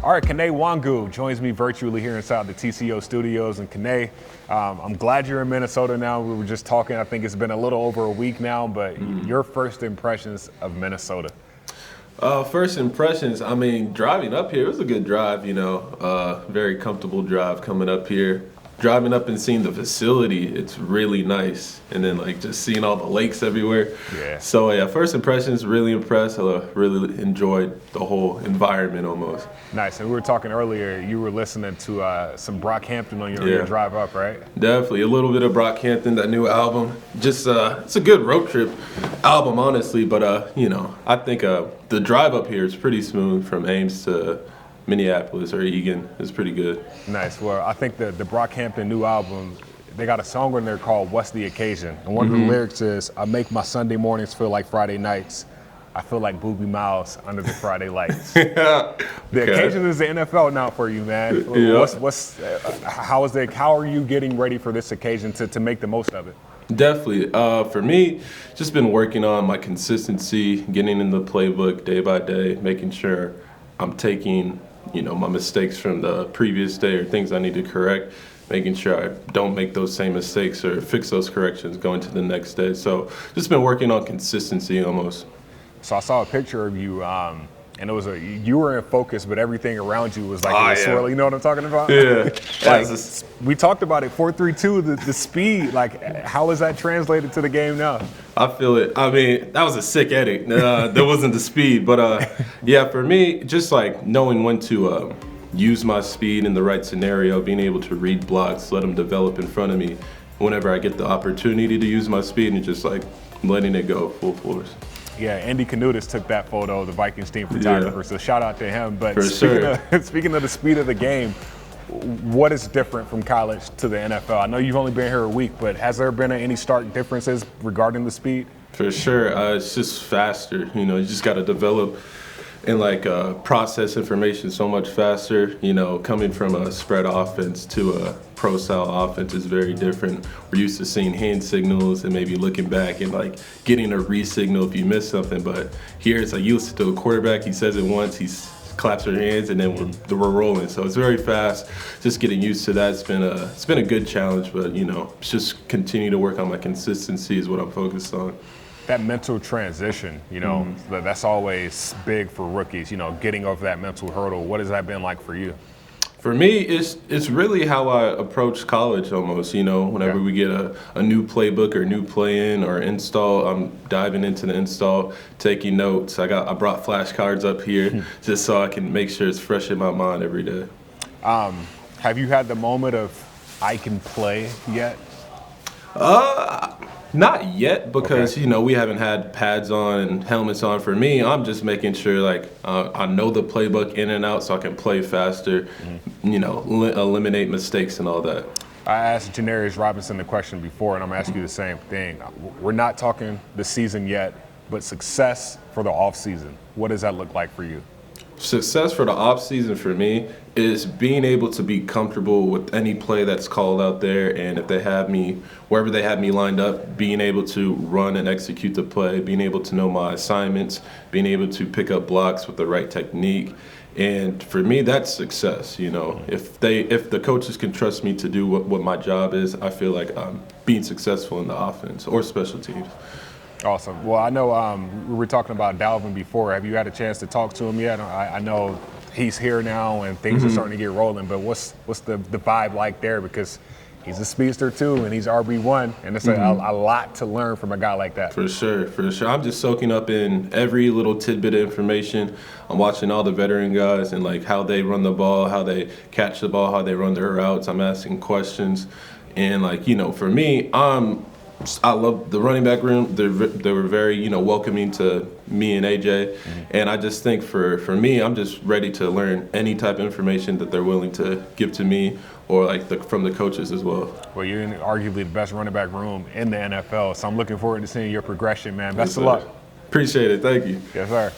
All right, Kene Nwangwu joins me virtually here inside the TCO studios. And Kene, I'm glad you're in Minnesota now. We were just talking, I think it's been a little over a week now, but your first impressions of Minnesota. First impressions, I mean, driving up here, it was a good drive, very comfortable drive coming up here. Driving up and seeing the facility, it's really nice. And then just seeing all the lakes everywhere. Yeah. So yeah, first impressions, really impressed. I really enjoyed the whole environment almost. Nice. And we were talking earlier, you were listening to some Brockhampton on your drive up, right? Definitely. A little bit of Brockhampton, that new album. Just, it's a good road trip album, honestly. But, I think the drive up here is pretty smooth from Ames to Minneapolis or Eagan. Is pretty good. Nice. Well, I think the Brockhampton new album, they got a song on there called What's the Occasion? And one of the lyrics is, I make my Sunday mornings feel like Friday nights. I feel like Booby Miles under the Friday lights. The occasion is the NFL now for you, man. Yeah. How are you getting ready for this occasion to make the most of it? Definitely. For me, just been working on my consistency, getting in the playbook day by day, making sure I'm taking my mistakes from the previous day or things I need to correct, making sure I don't make those same mistakes or fix those corrections going to the next day. So just been working on consistency almost. So I saw a picture of you, and it was you were in focus, but everything around you was swirly. You know what I'm talking about? Yeah. We talked about it, 4.32, the speed. How is that translated to the game now? I feel it. I mean, that was a sick edit. There wasn't the speed, but for me, just knowing when to use my speed in the right scenario, being able to read blocks, let them develop in front of me whenever I get the opportunity to use my speed, and just letting it go full force. Yeah, Andy Canutis took that photo, the Vikings team photographer, so shout out to him. But speaking of the speed of the game, what is different from college to the NFL? I know you've only been here a week, but has there been any stark differences regarding the speed? For sure. It's just faster. You just got to develop and process information so much faster. Coming from a spread offense to a pro style offense is very different. We're used to seeing hand signals and maybe looking back and getting a re-signal if you miss something. But here it's you listen to a quarterback, he says it once, he claps her hands, and then we're rolling. So it's very fast. Just getting used to that. It's been a good challenge, but just continue to work on my consistency is what I'm focused on. That mental transition, that's always big for rookies, getting over that mental hurdle. What has that been like for you? For me, it's really how I approach college almost, whenever we get a new playbook or new play-in or install, I'm diving into the install, taking notes. I brought flashcards up here just so I can make sure it's fresh in my mind every day. Have you had the moment of I can play yet? Not yet, because we haven't had pads on and helmets on. For me, I'm just making sure I know the playbook in and out so I can play faster, eliminate mistakes and all that. I asked Janarius Robinson the question before, and I'm asking you the same thing. We're not talking the season yet, but success for the offseason. What does that look like for you? Success for the offseason for me is being able to be comfortable with any play that's called out there, and if they have me, wherever they have me lined up, being able to run and execute the play, being able to know my assignments, being able to pick up blocks with the right technique. And for me, that's success. If the coaches can trust me to do what my job is, I feel like I'm being successful in the offense or special teams. Awesome. Well, I know we were talking about Dalvin before. Have you had a chance to talk to him yet? I know he's here now and things are starting to get rolling, but what's the vibe like there? Because he's a speedster too, and he's RB1, and it's a lot to learn from a guy like that. For sure. I'm just soaking up in every little tidbit of information. I'm watching all the veteran guys and how they run the ball, how they catch the ball, how they run their routes. I'm asking questions, and for me, I love the running back room. They were very, welcoming to me and AJ. And I just think for me, I'm just ready to learn any type of information that they're willing to give to me or from the coaches as well. Well, you're in arguably the best running back room in the NFL. So I'm looking forward to seeing your progression, man. Best of luck. luck. Appreciate it. Thank you. Yes, sir.